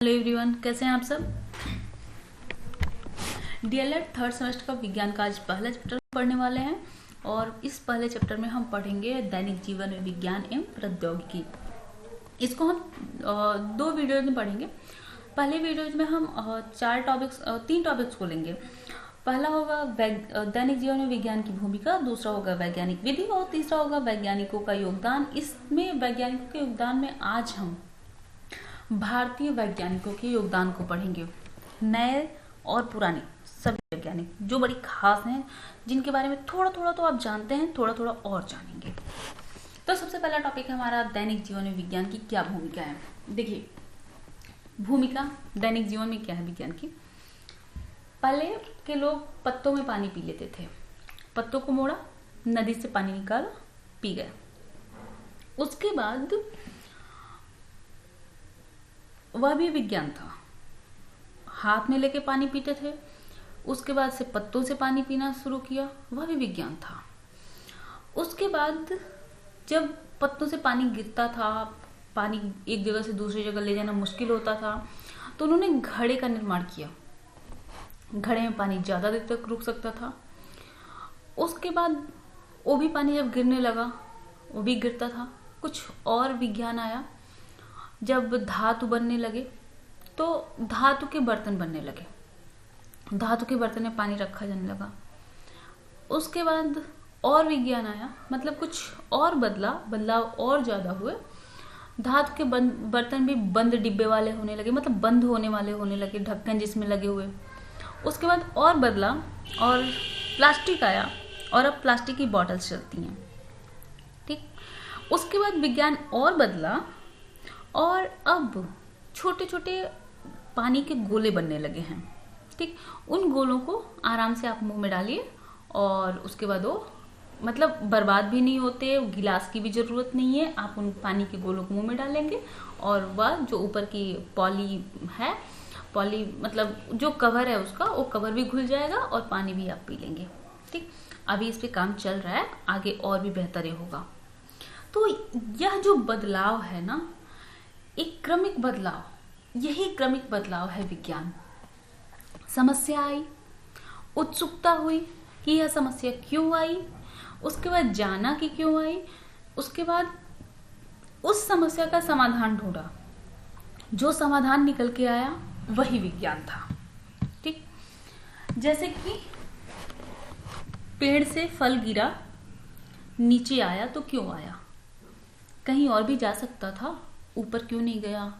Hello everyone, कैसे हैं आप सब। डीएलएड थर्ड सेमेस्टर का विज्ञान का आज पहला चैप्टर पढ़ने वाले हैं और इस पहले चैप्टर में हम पढ़ेंगे दैनिक जीवन में विज्ञान एवं प्रौद्योगिकी। इसको हम दो वीडियोज में पढ़ेंगे। पहले वीडियोज में हम तीन टॉपिक्स को लेंगे। पहला होगा दैनिक जीवन में विज्ञान की भूमिका, दूसरा होगा वैज्ञानिक विधि और तीसरा होगा वैज्ञानिकों का योगदान। इसमें वैज्ञानिकों के योगदान में आज हम भारतीय वैज्ञानिकों के योगदान को पढ़ेंगे। नए और पुराने सभी वैज्ञानिक जो बड़ी खास हैं, जिनके बारे में थोड़ा थोड़ा तो आप जानते हैं, थोड़ा थोड़ा और जानेंगे। तो सबसे पहला टॉपिक है हमारा दैनिक जीवन में विज्ञान की क्या भूमिका है। देखिए, भूमिका दैनिक जीवन में क्या है विज्ञान की। पहले के लोग पत्तों में पानी पी लेते थे। पत्तों को मोड़ा, नदी से पानी निकाला, पी गए। उसके बाद वह भी विज्ञान था। हाथ में लेके पानी पीते थे। उसके बाद से पत्तों से पानी पीना शुरू किया, वह भी विज्ञान था। उसके बाद जब पत्तों से पानी गिरता था, पानी एक जगह से दूसरी जगह ले जाना मुश्किल होता था, तो उन्होंने घड़े का निर्माण किया। घड़े में पानी ज्यादा देर तक रुक सकता था। उसके बाद वो भी पानी जब गिरने लगा, वो भी गिरता था। कुछ और विज्ञान आया। जब धातु बनने लगे तो धातु के बर्तन बनने लगे। धातु के बर्तन में पानी रखा जाने लगा। उसके बाद और विज्ञान आया, मतलब कुछ और बदलाव और ज्यादा हुए। धातु के बर्तन भी बंद डिब्बे वाले होने लगे, मतलब बंद होने वाले होने लगे, ढक्कन जिसमें लगे हुए। उसके बाद और बदला और प्लास्टिक आया और अब प्लास्टिक की बॉटल्स चलती हैं। ठीक। उसके बाद विज्ञान और बदला और अब छोटे छोटे पानी के गोले बनने लगे हैं। ठीक। उन गोलों को आराम से आप मुंह में डालिए और उसके बाद वो मतलब बर्बाद भी नहीं होते, गिलास की भी जरूरत नहीं है। आप उन पानी के गोलों को मुंह में डालेंगे और वह जो ऊपर की पॉली मतलब जो कवर है उसका, वो कवर भी घुल जाएगा और पानी भी आप पी लेंगे। ठीक। अभी इस पे काम चल रहा है, आगे और भी बेहतर होगा। तो यह जो बदलाव है ना, एक क्रमिक बदलाव, यही क्रमिक बदलाव है विज्ञान। समस्या आई, उत्सुकता हुई कि यह समस्या क्यों आई, उसके बाद जाना कि क्यों आई, उसके बाद उस समस्या का समाधान ढूंढा। जो समाधान निकल के आया वही विज्ञान था। ठीक। जैसे कि पेड़ से फल गिरा, नीचे आया तो क्यों आया, कहीं और भी जा सकता था, ऊपर क्यों नहीं गया,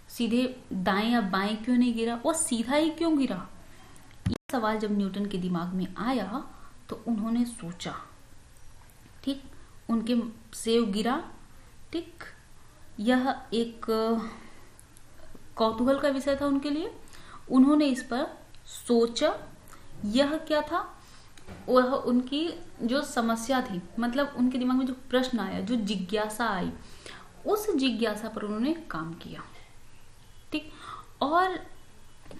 सीधे दाएं या बाएं क्यों नहीं गिरा, वो सीधा ही क्यों गिरा। ये सवाल जब न्यूटन के दिमाग में आया तो उन्होंने सोचा। ठीक। उनके से गिरा। ठीक। यह एक कौतूहल का विषय था उनके लिए। उन्होंने इस पर सोचा। यह क्या था, वह उनकी जो समस्या थी, मतलब उनके दिमाग में जो प्रश्न आया, जो जिज्ञासा आई, उस जिज्ञासा पर उन्होंने काम किया। ठीक। और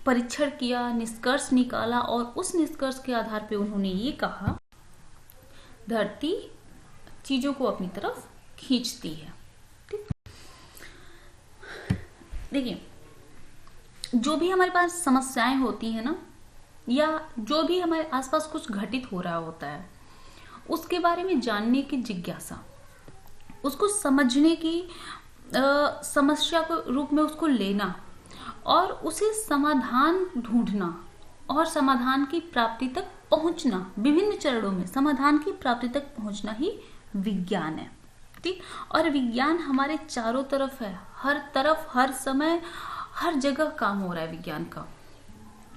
परीक्षण किया, निष्कर्ष निकाला और उस निष्कर्ष के आधार पे उन्होंने ये कहा, धरती चीजों को अपनी तरफ खींचती है। ठीक। देखिए, जो भी हमारे पास समस्याएं होती है ना, या जो भी हमारे आसपास कुछ घटित हो रहा होता है, उसके बारे में जानने की जिज्ञासा, उसको समझने की समस्या के रूप में उसको लेना और उसे समाधान ढूंढना और समाधान की प्राप्ति तक पहुंचना, विभिन्न चरणों में समाधान की प्राप्ति तक पहुंचना ही विज्ञान है। ठीक। और विज्ञान हमारे चारों तरफ है, हर तरफ, हर समय, हर जगह काम हो रहा है विज्ञान का।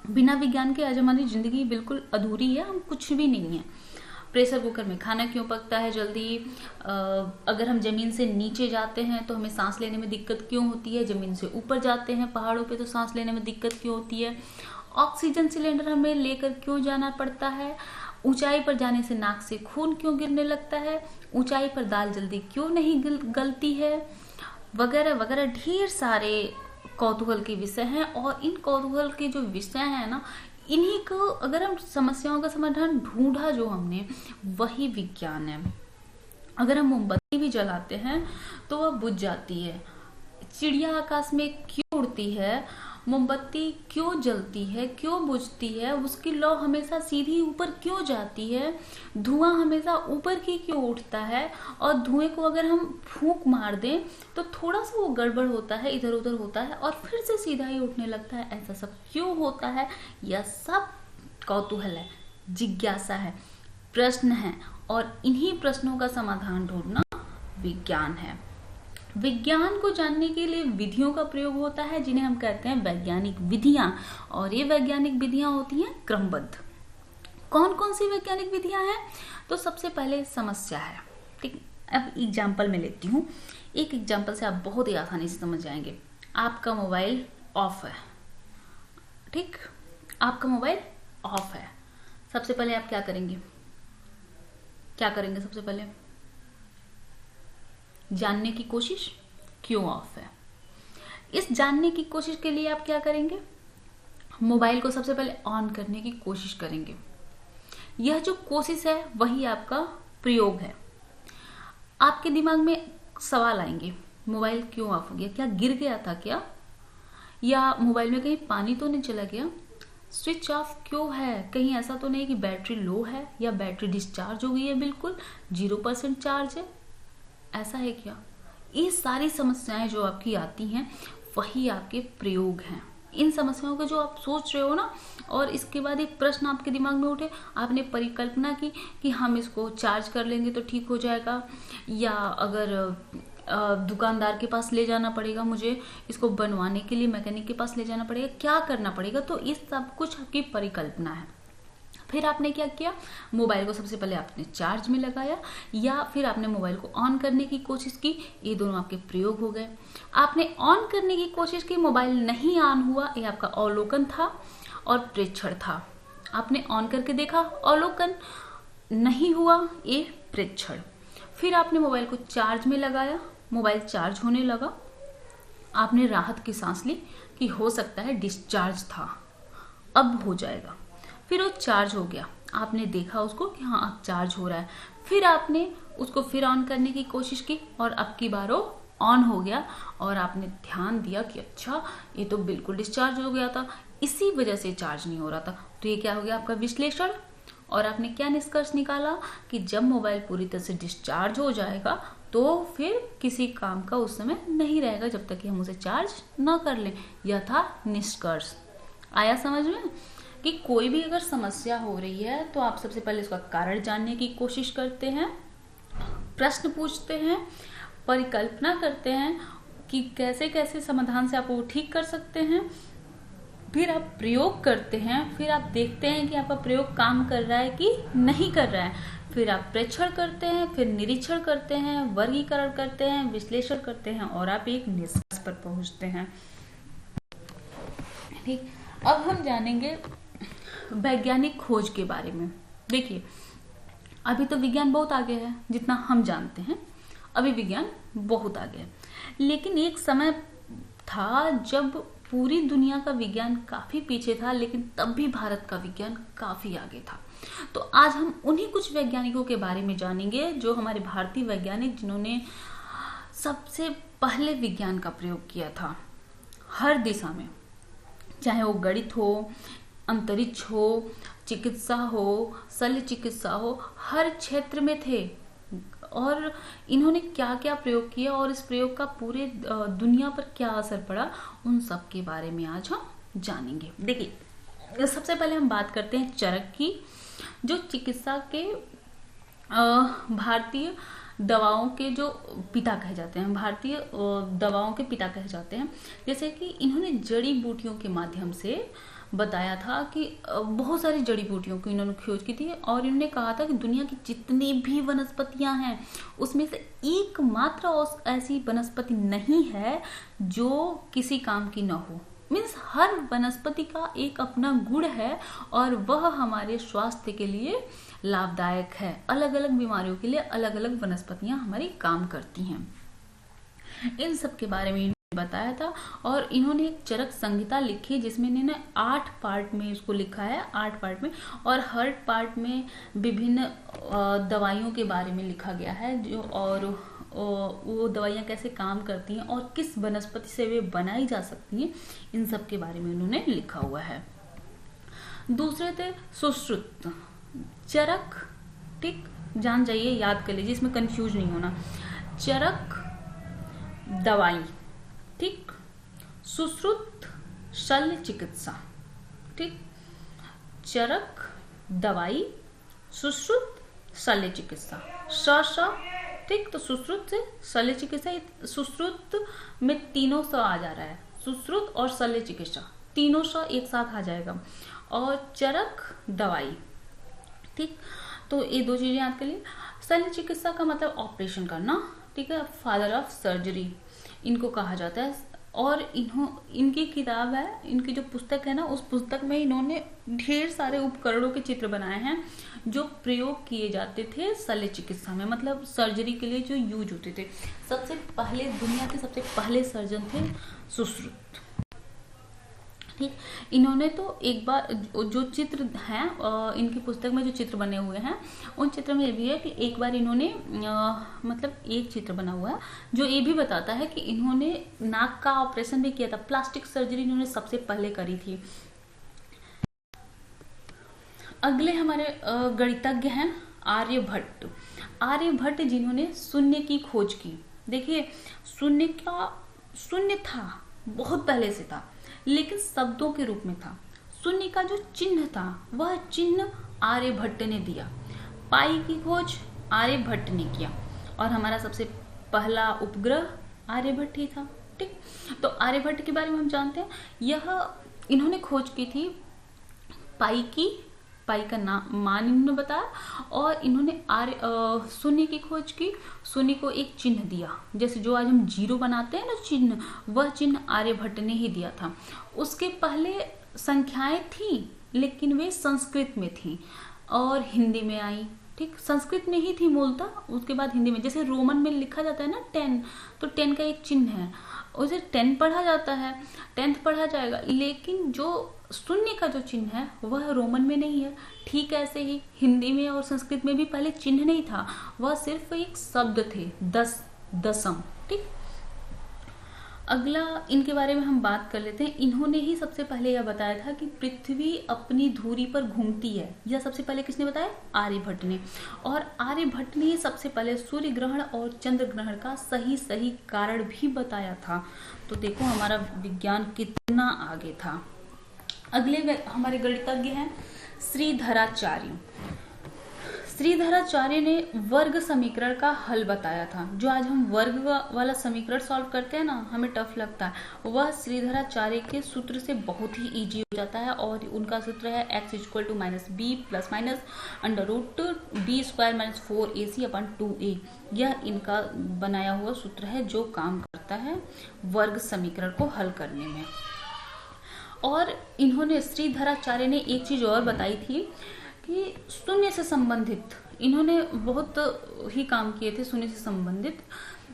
बिना विज्ञान के आज हमारी जिंदगी बिल्कुल अधूरी है, हम कुछ भी नहीं है। प्रेशर कुकर में खाना क्यों पकता है जल्दी, अगर हम जमीन से नीचे जाते हैं तो हमें सांस लेने में दिक्कत क्यों होती है, जमीन से ऊपर जाते हैं पहाड़ों पे तो सांस लेने में दिक्कत क्यों होती है, ऑक्सीजन सिलेंडर हमें लेकर क्यों जाना पड़ता है, ऊंचाई पर जाने से नाक से खून क्यों गिरने लगता है, ऊंचाई पर दाल जल्दी क्यों नहीं गलती है, वगैरह वगैरह ढेर सारे कौतूहल के विषय हैं। और इन कौतूहल के जो विषय हैं ना, इन्हीं को अगर हम समस्याओं का समाधान ढूंढा जो हमने, वही विज्ञान है। अगर हम मोमबत्ती भी जलाते हैं तो वह बुझ जाती है, चिड़िया आकाश में क्यों उड़ती है, मोमबत्ती क्यों जलती है, क्यों बुझती है, उसकी लौ हमेशा सीधी ऊपर क्यों जाती है, धुआं हमेशा ऊपर की क्यों उठता है, और धुएं को अगर हम फूंक मार दें तो थोड़ा सा वो गड़बड़ होता है, इधर उधर होता है और फिर से सीधा ही उठने लगता है, ऐसा सब क्यों होता है। यह सब कौतूहल है, जिज्ञासा है, प्रश्न है, और इन्हीं प्रश्नों का समाधान ढूंढना विज्ञान है। विज्ञान को जानने के लिए विधियों का प्रयोग होता है, जिन्हें हम कहते हैं वैज्ञानिक विधियां, और ये वैज्ञानिक विधियां होती हैं क्रमबद्ध। कौन कौन सी वैज्ञानिक विधियां हैं? तो सबसे पहले समस्या है, ठीक। अब एग्जाम्पल में लेती हूँ, एक एग्जाम्पल से आप बहुत ही आसानी से समझ जाएंगे। आपका मोबाइल ऑफ है, ठीक, आपका मोबाइल ऑफ है। सबसे पहले आप क्या करेंगे, क्या करेंगे? सबसे पहले जानने की कोशिश, क्यों ऑफ है। इस जानने की कोशिश के लिए आप क्या करेंगे? मोबाइल को सबसे पहले ऑन करने की कोशिश करेंगे। यह जो कोशिश है वही आपका प्रयोग है। आपके दिमाग में सवाल आएंगे, मोबाइल क्यों ऑफ हो गया? क्या गिर गया था क्या? या मोबाइल में कहीं पानी तो नहीं चला गया? स्विच ऑफ क्यों है? कहीं ऐसा तो नहीं कि बैटरी लो है या बैटरी डिस्चार्ज हो गई है, बिल्कुल 0% चार्ज है, ऐसा है क्या? ये सारी समस्याएं जो आपकी आती हैं वही आपके प्रयोग हैं। इन समस्याओं का जो आप सोच रहे हो ना, और इसके बाद एक प्रश्न आपके दिमाग में उठे, आपने परिकल्पना की कि हम इसको चार्ज कर लेंगे तो ठीक हो जाएगा, या अगर दुकानदार के पास ले जाना पड़ेगा, मुझे इसको बनवाने के लिए मैकेनिक के पास ले जाना पड़ेगा, क्या करना पड़ेगा, तो ये सब कुछ आपकी परिकल्पना है। फिर आपने क्या किया? मोबाइल को सबसे पहले आपने चार्ज में लगाया, या फिर आपने मोबाइल को ऑन करने की कोशिश की। ये दोनों आपके प्रयोग हो गए। आपने ऑन करने की कोशिश की, मोबाइल नहीं ऑन हुआ, ये आपका अवलोकन था और प्रेक्षण था। आपने ऑन करके देखा, अवलोकन नहीं हुआ, ये प्रेक्षण। फिर आपने मोबाइल को चार्ज में लगाया, मोबाइल चार्ज होने लगा, आपने राहत की सांस ली कि हो सकता है डिस्चार्ज था, अब हो जाएगा। फिर वो चार्ज हो गया, आपने देखा उसको कि हाँ अब चार्ज हो रहा है। फिर आपने उसको फिर ऑन करने की कोशिश की और अब की बार वो ऑन हो गया, और आपने ध्यान दिया कि अच्छा ये तो बिल्कुल डिस्चार्ज हो गया था, इसी वजह से चार्ज नहीं हो रहा था। तो ये क्या हो गया? आपका विश्लेषण। और आपने क्या निष्कर्ष निकाला कि जब मोबाइल पूरी तरह से डिस्चार्ज हो जाएगा तो फिर किसी काम का उस समय नहीं रहेगा जब तक कि हम उसे चार्ज न कर लें। यह था निष्कर्ष। आया समझ में कि कोई भी अगर समस्या हो रही है तो आप सबसे पहले उसका कारण जानने की कोशिश करते हैं, प्रश्न पूछते हैं, परिकल्पना करते हैं कि कैसे कैसे समाधान से आप वो ठीक कर सकते हैं। फिर आप प्रयोग करते हैं, फिर आप देखते हैं कि आपका प्रयोग काम कर रहा है कि नहीं कर रहा है। फिर आप प्रेक्षण करते हैं, फिर निरीक्षण करते हैं, वर्गीकरण करते हैं, विश्लेषण करते हैं, और आप एक निष्कर्ष पर पहुंचते हैं। ठीक, अब हम जानेंगे वैज्ञानिक खोज के बारे में। देखिए, अभी तो विज्ञान बहुत आगे है, जितना हम जानते हैं अभी विज्ञान बहुत आगे है, लेकिन एक समय था जब पूरी दुनिया का विज्ञान काफी पीछे था, लेकिन तब भी भारत का विज्ञान काफी आगे था। तो आज हम उन्हीं कुछ वैज्ञानिकों के बारे में जानेंगे जो हमारे भारतीय वैज्ञानिक, जिन्होंने सबसे पहले विज्ञान का प्रयोग किया था हर दिशा में, चाहे वो गणित हो, अंतरिक्ष हो, चिकित्सा हो, शल्य चिकित्सा हो, हर क्षेत्र में थे। और इन्होंने क्या क्या प्रयोग किया और इस प्रयोग का पूरे दुनिया पर क्या असर पड़ा, उन सब के बारे में आज हम जानेंगे। देखिए, सबसे पहले हम बात करते हैं चरक की, जो चिकित्सा के भारतीय दवाओं के जो पिता कहे जाते हैं, भारतीय दवाओं के पिता कहे जाते हैं। जैसे कि इन्होंने जड़ी बूटियों के माध्यम से बताया था कि बहुत सारी जड़ी बूटियों की इन्होंने खोज की थी, और इन्होंने कहा था कि दुनिया की जितनी भी वनस्पतियां हैं उसमें से एकमात्र ऐसी वनस्पति नहीं है जो किसी काम की न हो। मीन्स हर वनस्पति का एक अपना गुण है और वह हमारे स्वास्थ्य के लिए लाभदायक है। अलग अलग बीमारियों के लिए अलग अलग वनस्पतियां हमारी काम करती हैं। इन सब के बारे में बताया था, और इन्होंने एक चरक संहिता लिखी जिसमें इन्होंने 8 पार्ट में इसको लिखा है, 8 पार्ट में, और हर पार्ट में विभिन्न दवाइयों के बारे में लिखा गया है, जो और वो दवाइयाँ कैसे काम करती हैं और किस वनस्पति से वे बनाई जा सकती हैं, इन सब के बारे में उन्होंने लिखा हुआ है। दूसरे थे सुश्रुत, चरक, ठीक, जान जाइए, याद कर लीजिए, इसमें कंफ्यूज नहीं होना। चरक दवाई, ठीक, सुश्रुत शल्य चिकित्सा, ठीक, चरक दवाई, सुश्रुत शल्य चिकित्सा, श, ठीक, तो सुश्रुत से शल्य चिकित्सा, सुश्रुत में तीनों स आ जा रहा है, सुश्रुत और शल्य चिकित्सा तीनों स एक साथ आ जाएगा, और चरक दवाई, ठीक। तो ये दो चीजें याद कर लिए। शल्य चिकित्सा का मतलब ऑपरेशन करना, ठीक है, फादर ऑफ सर्जरी इनको कहा जाता है। और इनकी किताब है, इनकी जो पुस्तक है ना, उस पुस्तक में इन्होंने ढेर सारे उपकरणों के चित्र बनाए हैं जो प्रयोग किए जाते थे शल्य चिकित्सा में, मतलब सर्जरी के लिए जो यूज होते थे। सबसे पहले दुनिया के सबसे पहले सर्जन थे सुश्रुत, ठीक। इन्होंने तो एक बार जो चित्र हैं इनकी पुस्तक में जो चित्र बने हुए हैं, उन चित्र में ये भी है कि एक बार इन्होंने मतलब एक चित्र बना हुआ है जो ये भी बताता है कि इन्होंने नाक का ऑपरेशन भी किया था। प्लास्टिक सर्जरी इन्होंने सबसे पहले करी थी। अगले हमारे गणितज्ञ हैं आर्यभट्ट। आर्यभट्ट जिन्होंने शून्य की खोज की। देखिए, शून्य था, बहुत पहले से था, लेकिन शब्दों के रूप में था। शून्य का जो चिन्ह था वह चिन्ह आर्यभट्ट ने दिया। पाई की खोज आर्यभट्ट ने किया, और हमारा सबसे पहला उपग्रह आर्यभट्ट ही था, ठीक। तो आर्यभट्ट के बारे में हम जानते हैं, इन्होंने खोज की थी पाई का मान इन्होंने बताया, और इन्होंने शून्य की खोज की। शून्य को एक चिन्ह दिया, जैसे जो आज हम जीरो बनाते हैं ना चिन्ह, वह चिन्ह आर्यभट्ट ने ही दिया था। उसके पहले संख्याएं थी, लेकिन वे संस्कृत में थी और हिंदी में आई, ठीक। संस्कृत में ही थी मूलतः, उसके बाद हिंदी में। जैसे रोमन में लिखा जाता है ना 10, तो 10 का एक चिन्ह है, उसे 10 पढ़ा जाता है, 10th पढ़ा जाएगा, लेकिन जो शून्य का जो चिन्ह है वह रोमन में नहीं है। ठीक ऐसे ही हिंदी में और संस्कृत में भी पहले चिन्ह नहीं था, वह सिर्फ एक शब्द थे, दशम, ठीक। अगला इनके बारे में हम बात कर लेते हैं। इन्होंने ही सबसे पहले यह बताया था कि पृथ्वी अपनी धुरी पर घूमती है। यह सबसे पहले किसने बताया? आर्यभट्ट ने। और आर्यभट्ट ने सबसे पहले सूर्य ग्रहण और चंद्र ग्रहण का सही कारण भी बताया था। तो देखो हमारा विज्ञान कितना आगे था। अगले हमारे गणितज्ञ हैं श्रीधराचार्य। श्रीधराचार्य ने वर्ग समीकरण का हल बताया था। जो आज हम वर्ग वाला समीकरण सॉल्व करते हैं ना, हमें टफ लगता है, वह श्रीधराचार्य के सूत्र से बहुत ही इजी हो जाता है। और उनका सूत्र है x = -b + √b² - 4ac/2a। यह इनका बनाया हुआ सूत्र है जो काम करता है वर्ग समीकरण को हल करने में। और इन्होंने श्रीधराचार्य ने एक चीज और बताई थी कि शून्य से संबंधित इन्होंने बहुत ही काम किए थे। शून्य से संबंधित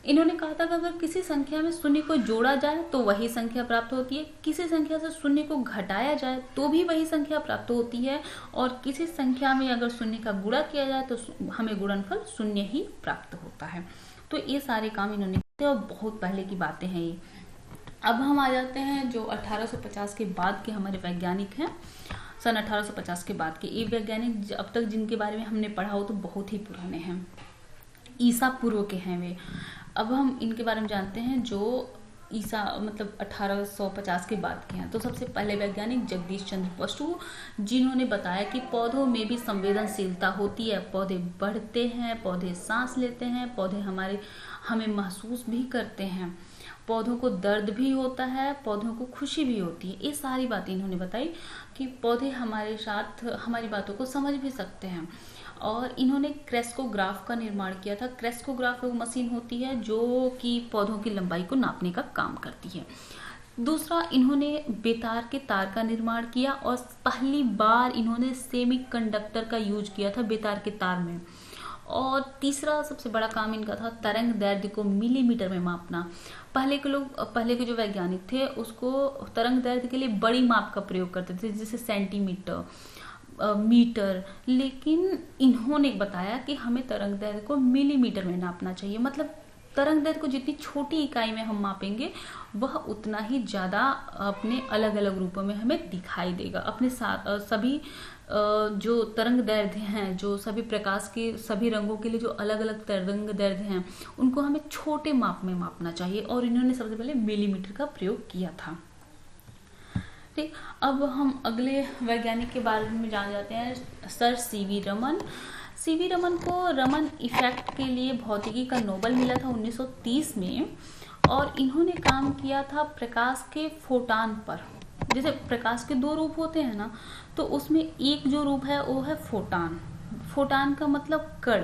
इन्होंने कहा था कि अगर किसी संख्या में शून्य को जोड़ा जाए तो वही संख्या प्राप्त होती है, किसी संख्या से शून्य को घटाया जाए तो भी वही संख्या प्राप्त होती है, और किसी संख्या में अगर शून्य का गुणा किया जाए तो हमें गुणनफल शून्य ही प्राप्त होता है। तो ये सारे काम इन्होंने किए और बहुत पहले की बातें हैं ये। अब हम आ जाते हैं जो 1850 के बाद के हमारे वैज्ञानिक हैं। सन 1850 के बाद के ये वैज्ञानिक अब तक जिनके बारे में हमने पढ़ा हो तो बहुत ही पुराने हैं, ईसा पूर्व के हैं वे। अब हम इनके बारे में जानते हैं जो ईसा मतलब 1850 के बाद के हैं। तो सबसे पहले वैज्ञानिक जगदीश चंद्र बसु, जिन्होंने बताया कि पौधों में भी संवेदनशीलता होती है। पौधे बढ़ते हैं, पौधे सांस लेते हैं, पौधे हमें महसूस भी करते हैं, पौधों को दर्द भी होता है, पौधों को खुशी भी होती है। ये सारी बातें इन्होंने बताई कि पौधे हमारे साथ हमारी बातों को समझ भी सकते हैं। और इन्होंने क्रेस्कोग्राफ का निर्माण किया था। क्रेस्कोग्राफ वो मशीन होती है जो कि पौधों की लंबाई को नापने का काम करती है। दूसरा, इन्होंने बेतार के तार का निर्माण किया और पहली बार इन्होंने सेमीकंडक्टर का यूज किया था बेतार के तार में। और तीसरा सबसे बड़ा काम इनका था तरंग दैर्ध्य को मिलीमीटर में मापना। पहले के जो वैज्ञानिक थे उसको तरंग दैर्ध्य के लिए बड़ी माप का प्रयोग करते थे, जैसे सेंटीमीटर, मीटर, लेकिन इन्होंने बताया कि हमें तरंग दैर्ध्य को मिलीमीटर में नापना चाहिए। मतलब तरंग दैर्ध्य को जितनी छोटी इकाई में हम मापेंगे वह उतना ही ज्यादा अपने अलग अलग रूपों में हमें दिखाई देगा। अपने साथ सभी जो तरंग दैर्ध्य हैं, जो सभी प्रकाश के सभी रंगों के लिए जो अलग अलग तरंग दैर्ध्य हैं, उनको हमें छोटे माप में मापना चाहिए, और इन्होंने सबसे पहले मिलीमीटर का प्रयोग किया था। ठीक, अब हम अगले वैज्ञानिक के बारे में जान जाते हैं, sir CV Raman. CV Raman को रमन इफेक्ट के लिए भौतिकी का नोबेल मिला था 1930 में, और इन्होंने काम किया था प्रकाश के फोटान पर। जैसे प्रकाश के दो रूप होते हैं ना, तो उसमें एक जो रूप है वो है फोटान। फोटान का मतलब कण,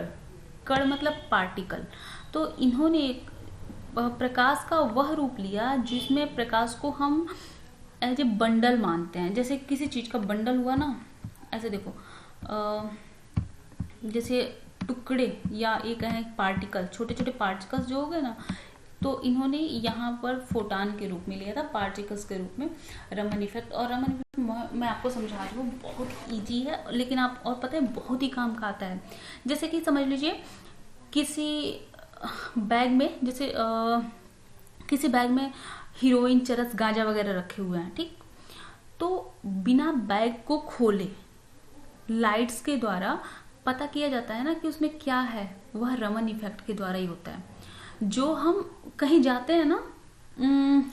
कण मतलब पार्टिकल। तो इन्होंने एक प्रकाश का वह रूप लिया जिसमें प्रकाश को हम एज ए बंडल मानते हैं। जैसे किसी चीज का बंडल हुआ ना, ऐसे देखो, जैसे टुकड़े या एक है पार्टिकल, छोटे छोटे पार्टिकल्स जो हो गए ना, तो इन्होंने यहाँ पर फोटान के रूप में लिया था, पार्टिकल्स के रूप में, रमन इफेक्ट। और रमन इफेक्ट मैं आपको समझा रही हूँ, बहुत इजी है, लेकिन आप और पता है बहुत ही काम का आता है। जैसे कि समझ लीजिए किसी बैग में, जैसे किसी बैग में हीरोइन, चरस, गांजा वगैरह रखे हुए हैं, ठीक, तो बिना बैग को खोले लाइट्स के द्वारा पता किया जाता है ना कि उसमें क्या है, वह रमन इफेक्ट के द्वारा ही होता है। जो हम कहीं जाते हैं ना,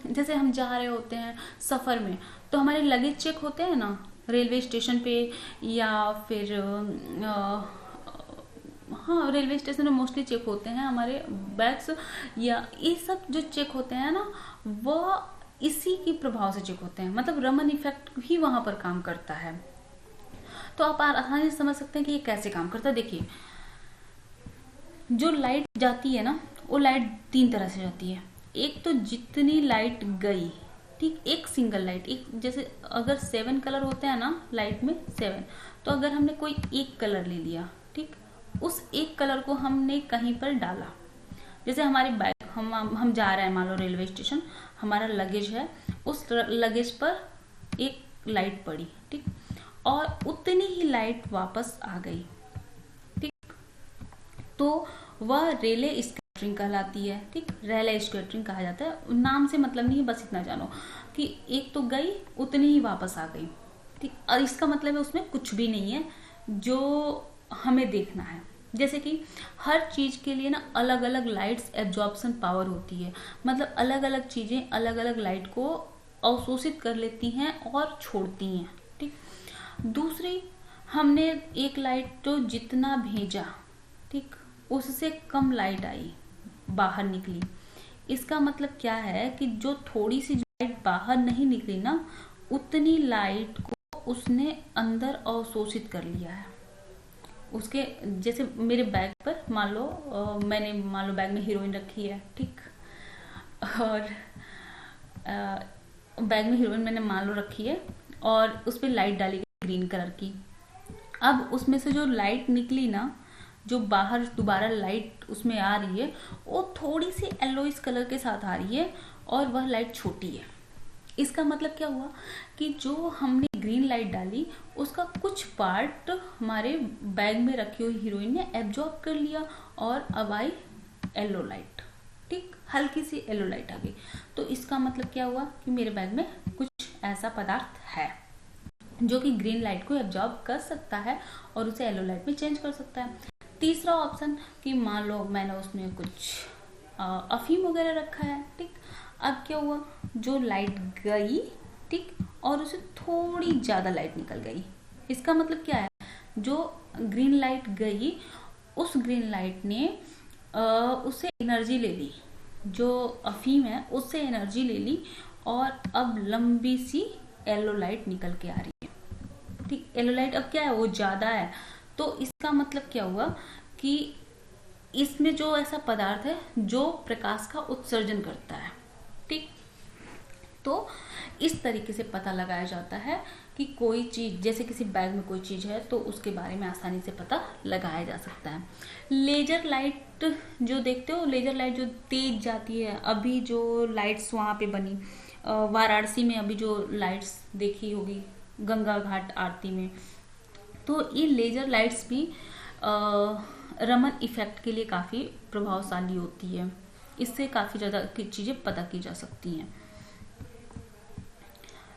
जैसे हम जा रहे होते हैं सफर में, तो हमारे लगेज चेक होते हैं ना रेलवे स्टेशन पे, या फिर हाँ, रेलवे स्टेशन में मोस्टली चेक होते हैं हमारे बैग्स, या ये सब जो चेक होते हैं ना, वह इसी के प्रभाव से चेक होते हैं। मतलब रमन इफेक्ट ही वहां पर काम करता है। तो आप आसानी से समझ सकते हैं कि ये कैसे काम करता है। देखिए, जो लाइट जाती है ना, वो लाइट तीन तरह से जाती है। एक तो जितनी लाइट गई, ठीक, एक सिंगल लाइट, एक जैसे अगर 7 कलर होते हैं ना लाइट में, 7, तो अगर हमने कोई एक कलर ले लिया, ठीक, उस एक कलर को हमने कहीं पर डाला, जैसे हमारे बैग, हम जा रहे हैं मान लो रेलवे स्टेशन, हमारा लगेज है, उस लगेज पर एक लाइट पड़ी, ठीक, और उतनी ही लाइट वापस आ गई, ठीक, तो वह रेले स्कैटरिंग कहलाती है। ठीक, रेले स्कैटरिंग कहा जाता है। नाम से मतलब नहीं है, बस इतना जानो कि एक तो गई, उतनी ही वापस आ गई, ठीक। और इसका मतलब है उसमें कुछ भी नहीं है जो हमें देखना है। जैसे कि हर चीज के लिए ना अलग अलग लाइट्स एब्जॉर्प्शन पावर होती है, मतलब अलग अलग चीजें अलग अलग लाइट को अवशोषित कर लेती हैं और छोड़ती हैं, ठीक। दूसरी, हमने एक लाइट तो जितना भेजा, ठीक, उससे कम लाइट आई, बाहर निकली। इसका मतलब क्या है कि जो थोड़ी सी लाइट बाहर नहीं निकली ना, उतनी लाइट को उसने अंदर अवशोषित कर लिया है। उसके जैसे मेरे बैग पर मान लो मैंने मान लो बैग में हीरोइन रखी है, ठीक, और बैग में हीरोइन मैंने मान लो रखी है और उस पर लाइट डाली गई ग्रीन कलर की। अब उसमें से जो लाइट निकली ना, जो बाहर दोबारा लाइट उसमें आ रही है, वो थोड़ी सी येलोइश कलर के साथ आ रही है और वह लाइट छोटी है। इसका मतलब क्या हुआ कि जो हमने ग्रीन लाइट डाली उसका कुछ पार्ट हमारे बैग में रखी हुई हीरोइन ने एब्जॉर्ब कर लिया और अब आई येलो लाइट, ठीक, हल्की सी येलो लाइट आ गई। तो इसका मतलब क्या हुआ कि मेरे बैग में कुछ ऐसा पदार्थ है जो कि ग्रीन लाइट को एब्जॉर्ब कर सकता है और उसे येलो लाइट में चेंज कर सकता है। तीसरा ऑप्शन कि मान लो मैंने उसमें कुछ अफीम वगैरह रखा है, ठीक, अब क्या हुआ, जो लाइट गई, ठीक, और उसे थोड़ी ज्यादा लाइट निकल गई। इसका मतलब क्या है, जो ग्रीन लाइट गई उस ग्रीन लाइट ने उससे एनर्जी ले ली, जो अफीम है उससे एनर्जी ले ली और अब लंबी सी येलो लाइट निकल के आ रही है, ठीक। येलो लाइट अब क्या है, वो ज्यादा है। तो इसका मतलब क्या हुआ कि इसमें जो ऐसा पदार्थ है जो प्रकाश का उत्सर्जन करता है, ठीक। तो इस तरीके से पता लगाया जाता है कि कोई चीज, जैसे किसी बैग में कोई चीज है तो उसके बारे में आसानी से पता लगाया जा सकता है। लेजर लाइट जो देखते हो, लेजर लाइट जो तेज जाती है, अभी जो लाइट्स वहां पे बनी वाराणसी में, अभी जो लाइट्स देखी होगी गंगा घाट आरती में, तो ये लेजर लाइट्स भी रमन इफेक्ट के लिए काफी प्रभावशाली होती है। इससे काफी ज्यादा चीजें पता की जा सकती हैं।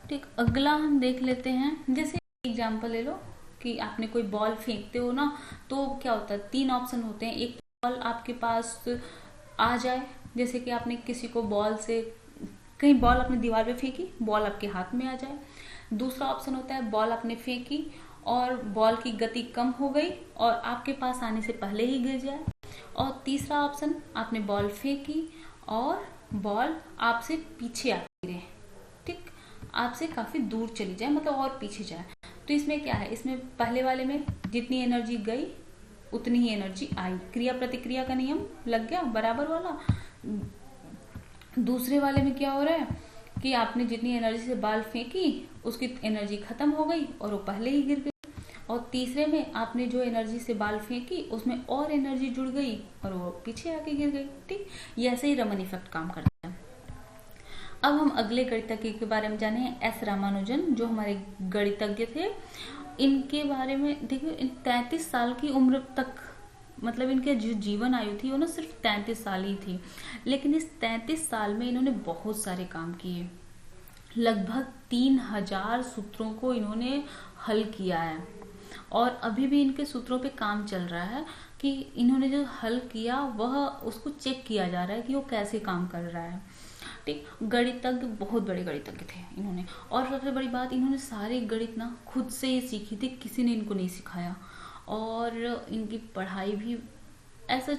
ठीक, अगला हम देख लेते हैं। जैसे एग्जांपल ले लो कि आपने कोई बॉल फेंकते हो ना, तो क्या होता है, 3 ऑप्शन होते हैं। एक बॉल आपके पास आ जाए, जैसे कि आपने किसी को बॉल से कहीं बॉल अपने दीवार पे फेंकी, बॉल आपके हाथ में आ जाए। दूसरा ऑप्शन होता है बॉल आपने फेंकी और बॉल की गति कम हो गई और आपके पास आने से पहले ही गिर जाए। और तीसरा ऑप्शन, आपने बॉल फेंकी और बॉल आपसे पीछे आती गिरे, ठीक, आपसे काफी दूर चली जाए, मतलब और पीछे जाए। तो इसमें क्या है, इसमें पहले वाले में जितनी एनर्जी गई उतनी ही एनर्जी आई, क्रिया प्रतिक्रिया का नियम लग गया बराबर वाला। दूसरे वाले में क्या हो रहा है कि आपने जितनी एनर्जी से बॉल फेंकी उसकी एनर्जी खत्म हो गई और वो पहले ही गिर गई। और तीसरे में आपने जो एनर्जी से बॉल फेंकी उसमें और एनर्जी जुड़ गई और वो पीछे आके गिर गई। ठीक, ये ऐसे ही रमन इफेक्ट काम करता है। अब हम अगले गणितज्ञ के बारे में जाने, एस रामानुजन, जो हमारे गणितज्ञ थे। इनके बारे में देखिए, 33 साल की उम्र तक, मतलब इनके जो जीवन आयु थी वो ना सिर्फ 33 साल ही थी, लेकिन इस 33 साल में इन्होंने बहुत सारे काम किए। लगभग 3000 सूत्रों को इन्होंने हल किया है और अभी भी इनके सूत्रों पे काम चल रहा है कि इन्होंने जो हल किया वह उसको चेक किया जा रहा है कि वो कैसे काम कर रहा है। ठीक, गणितज्ञ, बहुत बड़े गणितज्ञ थे इन्होंने। और सबसे बड़ी बात, इन्होंने सारे गणित ना खुद से ही सीखी थी, किसी ने इनको नहीं सिखाया। और इनकी पढ़ाई भी ऐसा,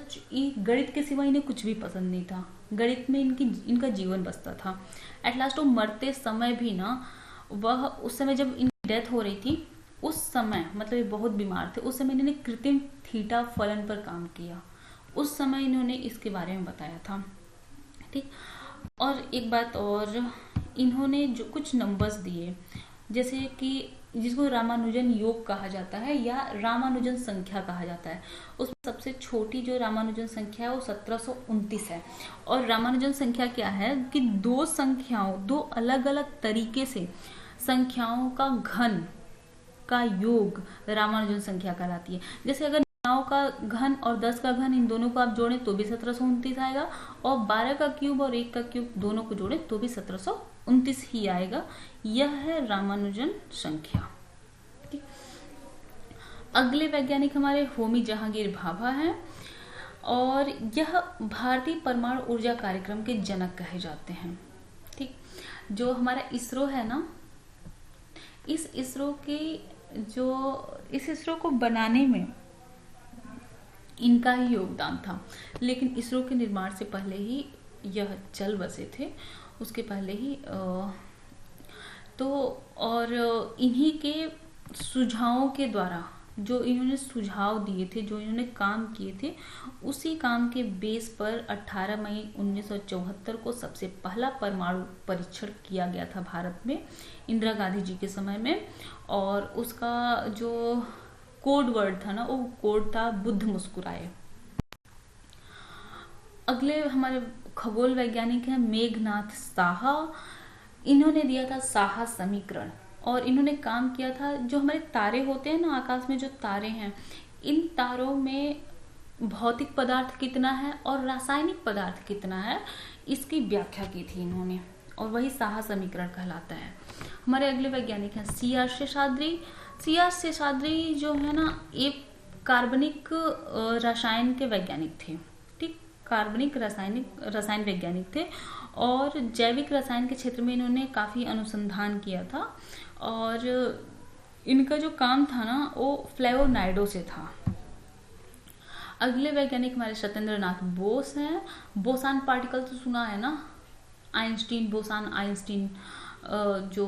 गणित के सिवा इन्हें कुछ भी पसंद नहीं था, गणित में इनका जीवन बसता था। एट लास्ट वो मरते समय भी ना, वह उस समय जब इनकी डेथ हो रही थी उस समय, मतलब ये बहुत बीमार थे, उस समय इन्होंने कृत्रिम थीटा फलन पर काम किया। उस समय इन्होंने इसके बारे में बताया था। ठीक, और एक बात और, इन्होंने जो कुछ नंबर्स दिए, जैसे कि जिसको रामानुजन योग कहा जाता है या रामानुजन संख्या कहा जाता है, उसमें सबसे छोटी जो रामानुजन संख्या है वो 1729 है। और रामानुजन संख्या क्या है कि दो अलग अलग तरीके से संख्याओं का घन का योग रामानुजन संख्या कहलाती है। जैसे अगर 9 का घन और 10 का घन, इन दोनों को आप जोड़ें तो भी 1729 आएगा, और 12 का क्यूब और 1 का क्यूब दोनों को जोड़ें तो भी 1729 ही आएगा। यह है रामानुजन संख्या। ठीक, अगले वैज्ञानिक हमारे होमी जहांगीर भाभा हैं और यह भारतीय परमाणु ऊर्जा कार्यक्रम के जनक कहे जाते हैं। ठीक, जो हमारा इसरो है ना, इस इसरो को बनाने में इनका ही योगदान था, लेकिन इसरो के निर्माण से पहले ही यह चल बसे थे, उसके पहले ही तो, और इन्हीं के सुझावों के द्वारा, जो इन्होंने सुझाव दिए थे, जो इन्होंने काम किए थे, उसी काम के बेस पर 18 मई 1974 को सबसे पहला परमाणु परीक्षण किया गया था भारत में, इंदिरा गांधी जी के समय में। और उसका जो कोड वर्ड था ना, वो कोड था बुद्ध मुस्कुराए। अगले हमारे खगोल वैज्ञानिक हैं मेघनाथ साहा। इन्होंने दिया था साहा समीकरण और इन्होंने काम किया था, जो हमारे तारे होते हैं ना, आकाश में जो तारे हैं, इन तारों में भौतिक पदार्थ कितना है और रासायनिक पदार्थ कितना है, इसकी व्याख्या की थी इन्होंने, और वही साहा समीकरण कहलाता है। हमारे अगले वैज्ञानिक हैं CR शेषाद्री। CR शेषाद्री जो है ना, एक कार्बनिक रसायन के वैज्ञानिक थे। ठीक, कार्बनिक रसायन वैज्ञानिक थे और जैविक रसायन के क्षेत्र में इन्होंने काफी अनुसंधान किया था। और इनका जो काम था ना, वो फ्लेवोनाइडों से था। अगले वैज्ञानिक हमारे सत्येंद्र नाथ बोस हैं। बोसान पार्टिकल तो सुना है ना, आइंस्टीन, बोसान आइंस्टीन जो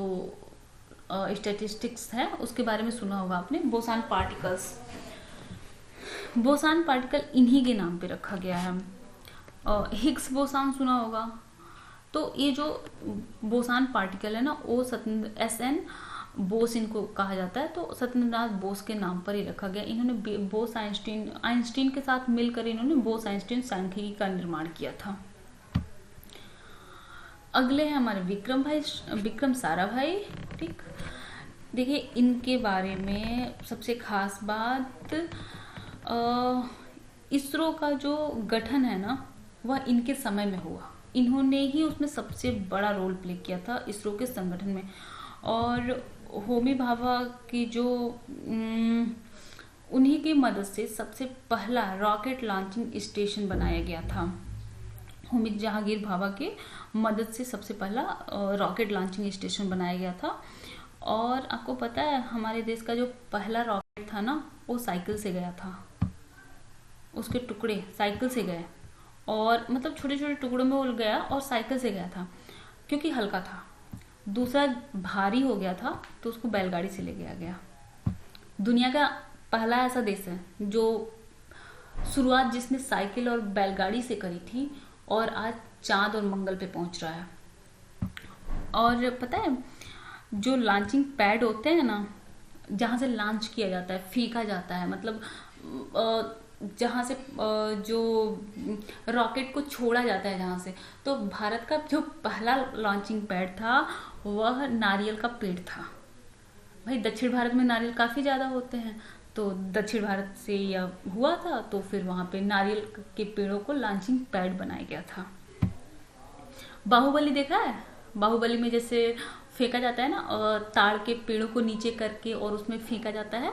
स्टैटिस्टिक्स है उसके बारे में सुना होगा आपने, बोसान पार्टिकल्स। बोसान पार्टिकल इन्हीं के नाम पे रखा गया है। हिग्स बोसान सुना होगा। तो ये जो बोसान पार्टिकल है ना, वो SN बोस इनको कहा जाता है, तो सत्येंद्रनाथ बोस के नाम पर ही रखा गया। इन्होंने बोस आइंस्टीन के साथ मिलकर इन्होंने बोस आइंस्टीन सांख्यिकी का निर्माण किया था। अगले हैं हमारे विक्रम साराभाई। ठीक, देखिए इनके बारे में सबसे खास बात, इसरो का जो गठन है ना, वह इनके समय में हुआ। इन्होंने ही उसमें सबसे बड़ा रोल प्ले किया था इसरो के संगठन में। और होमी भाभा की जो उन्हीं की मदद से सबसे पहला रॉकेट लॉन्चिंग स्टेशन बनाया गया था। होमी जहांगीर भाभा के मदद से सबसे पहला रॉकेट लॉन्चिंग स्टेशन बनाया गया था। और आपको पता है हमारे देश का जो पहला रॉकेट था ना, वो साइकिल से गया था। उसके टुकड़े साइकिल से गए, और मतलब छोटे छोटे टुकड़ों में उड़ गया और साइकिल से गया था, क्योंकि हल्का था। दूसरा भारी हो गया था तो उसको बैलगाड़ी से ले गया गया। दुनिया का पहला ऐसा देश है जो शुरुआत जिसने साइकिल और बैलगाड़ी से करी थी, और आज चांद और मंगल पे पहुंच रहा है। और पता है जो लॉन्चिंग पैड होते हैं ना, जहां से लॉन्च किया जाता है, फेंका जाता है, मतलब जहां से जो रॉकेट को छोड़ा जाता है जहां से, तो भारत का जो पहला लॉन्चिंग पैड था वह नारियल का पेड़ था। भाई दक्षिण भारत में नारियल काफी ज्यादा होते हैं, तो दक्षिण भारत से यह हुआ था, तो फिर वहां पे नारियल के पेड़ों को लॉन्चिंग पैड बनाया गया था। बाहुबली देखा है? बाहुबली में जैसे फेंका जाता है ना, ताड़ के पेड़ों को नीचे करके और उसमें फेंका जाता है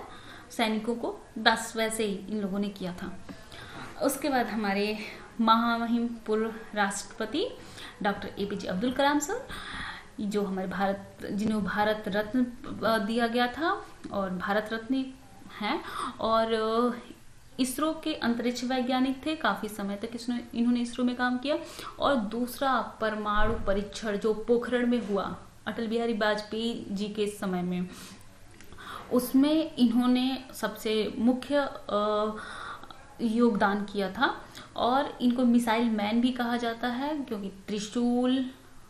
सैनिकों को, बस वैसे ही इन लोगों ने किया था। उसके बाद हमारे महामहिम पूर्व राष्ट्रपति doctor APJ Abdul Kalam sir, जो हमारे जिन्हें भारत रत्न दिया गया था, और भारत रत्न हैं, और इसरो के अंतरिक्ष वैज्ञानिक थे। काफी समय तक इन्होंने इसरो में काम किया। और दूसरा परमाणु परीक्षण जो पोखरण में हुआ अटल बिहारी वाजपेयी जी के समय में, उसमें इन्होंने सबसे मुख्य योगदान किया था। और इनको मिसाइल मैन भी कहा जाता है, क्योंकि त्रिशूल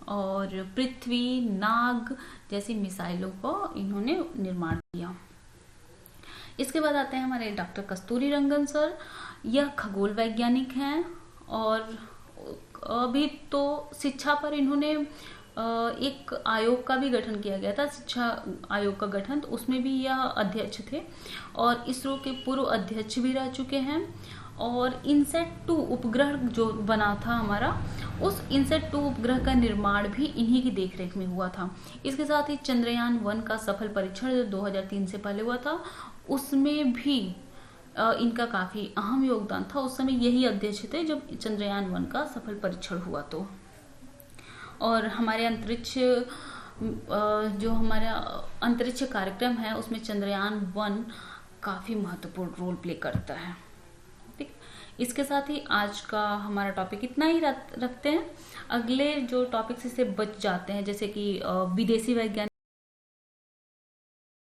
और पृथ्वी, नाग जैसी मिसाइलों को इन्होंने निर्माण किया। इसके बाद आते हैं हमारे डॉक्टर कस्तूरी रंगन सर। यह खगोल वैज्ञानिक हैं, और अभी तो शिक्षा पर इन्होंने एक आयोग का भी गठन किया गया था, शिक्षा आयोग का गठन, तो उसमें भी यह अध्यक्ष थे, और इसरो के पूर्व अध्यक्ष भी रह चुके हैं। और इनसेट 2 उपग्रह जो बना था हमारा, उस इनसेट 2 उपग्रह का निर्माण भी इन्हीं की देखरेख में हुआ था। इसके साथ ही चंद्रयान 1 का सफल परीक्षण जो 2003 से पहले हुआ था, उसमें भी इनका काफी अहम योगदान था। उस समय यही अध्यक्ष थे जब चंद्रयान 1 का सफल परीक्षण हुआ। तो और हमारे अंतरिक्ष जो हमारा अंतरिक्ष कार्यक्रम है, उसमें चंद्रयान 1 काफी महत्वपूर्ण रोल प्ले करता है। ठीक, इसके साथ ही आज का हमारा टॉपिक इतना ही रखते हैं। अगले जो टॉपिक से बच जाते हैं, जैसे कि विदेशी वैज्ञानिक